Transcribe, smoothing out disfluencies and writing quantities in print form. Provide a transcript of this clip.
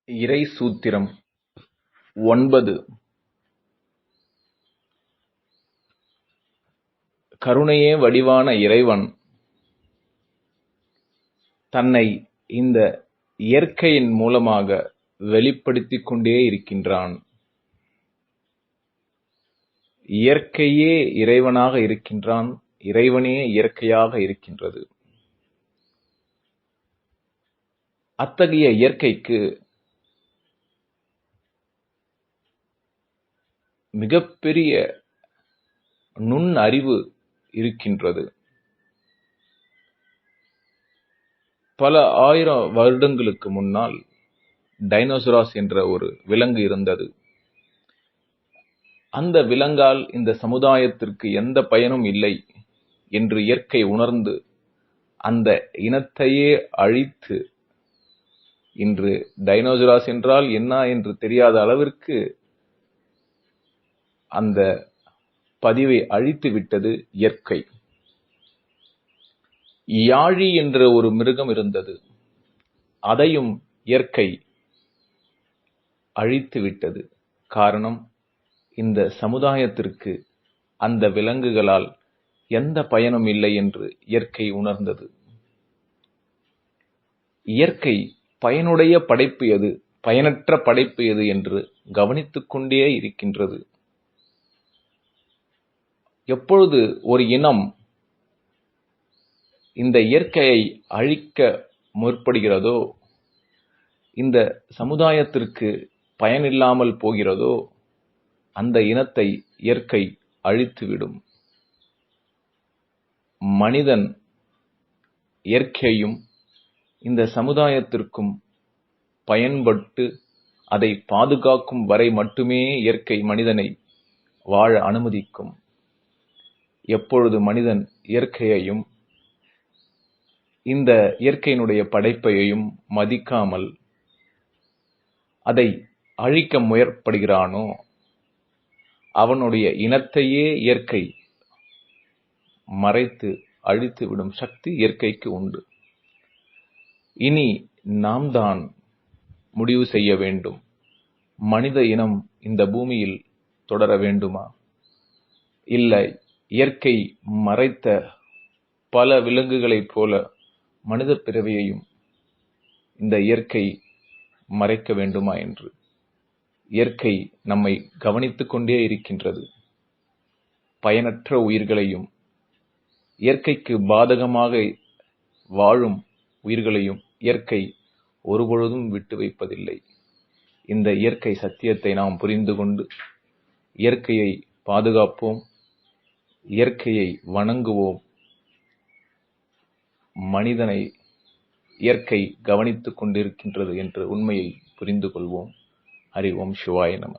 இறை சூத்திரம் 9. கருணையே வடிவான இறைவன் தன்னை இந்த இயற்கையின் மூலமாக வெளிப்படுத்திக் கொண்டே இருக்கின்றான். இயற்கையே இறைவனாக இருக்கின்றான். இறைவனே இயற்கையாக இருக்கின்றது. அத்தகைய இயற்கைக்கு மிகப்பெரிய நுண் அறிவு இருக்கின்றது. பல ஆயிரம் வருடங்களுக்கு முன்னால் டைனோசராஸ் என்ற ஒரு விலங்கு இருந்தது. அந்த விலங்கால் இந்த சமுதாயத்திற்கு எந்த பயனும் இல்லை என்று இயற்கை உணர்ந்து அந்த இனத்தையே அழித்து, இன்று டைனோசராஸ் என்றால் என்ன என்று தெரியாத அளவிற்கு அந்த பதிவை அழித்து விட்டது இயற்கை. யாழி என்ற ஒரு மிருகம் இருந்தது. அதையும் இயற்கை அழித்து விட்டது. காரணம், இந்த சமுதாயத்திற்கு அந்த விலங்குகளால் எந்த பயனும் இல்லை என்று இயற்கை உணர்ந்தது. இயற்கை பயனுடைய படைப்பு எது, பயனற்ற படைப்பு எது என்று கவனித்துக் கொண்டே இருக்கின்றது. எப்பொழுது ஒரு இனம் இந்த இயற்கையை அழிக்க முற்படுகிறதோ, இந்த சமுதாயத்திற்கு பயனில்லாமல் போகிறதோ, அந்த இனத்தை இயற்கை அழித்துவிடும். மனிதன் இயற்கையும் இந்த சமுதாயத்திற்கும் பயன்பட்டு அதை பாதுகாக்கும் வரை மட்டுமே இயற்கை மனிதனை வாழ அனுமதிக்கும். எப்பொழுது மனிதன் இயற்கையையும் இந்த இயற்கையினுடைய படைப்பையும் மதிக்காமல் அதை அழிக்க முயற்சிக்கிறானோ, அவனுடைய இனத்தையே இயற்கை மறைத்து அழித்துவிடும் சக்தி இயற்கைக்கு உண்டு. இனி நாம் தான் முடிவு செய்ய வேண்டும். மனித இனம் இந்த பூமியில் தொடர வேண்டுமா? இல்லை, இயற்கை மறைத்த பல விலங்குகளைப் போல மனித பிறவியையும் இந்த இயற்கை மறைக்க வேண்டுமா என்று இயற்கை நம்மை கவனித்துக் கொண்டே இருக்கின்றது. பயனற்ற உயிர்களையும் இயற்கைக்கு பாதகமாக வாழும் உயிர்களையும் இயற்கை ஒருபொழுதும் விட்டு வைப்பதில்லை. இந்த இயற்கை சத்தியத்தை நாம் புரிந்து கொண்டு இயற்கையை பாதுகாப்போம், இயற்கையை வணங்குவோம். மனிதனை இயற்கை கவனித்துக் கொண்டிருக்கின்றது என்ற உண்மையை புரிந்து கொள்வோம். ஹரி ஓம் சிவாய நம.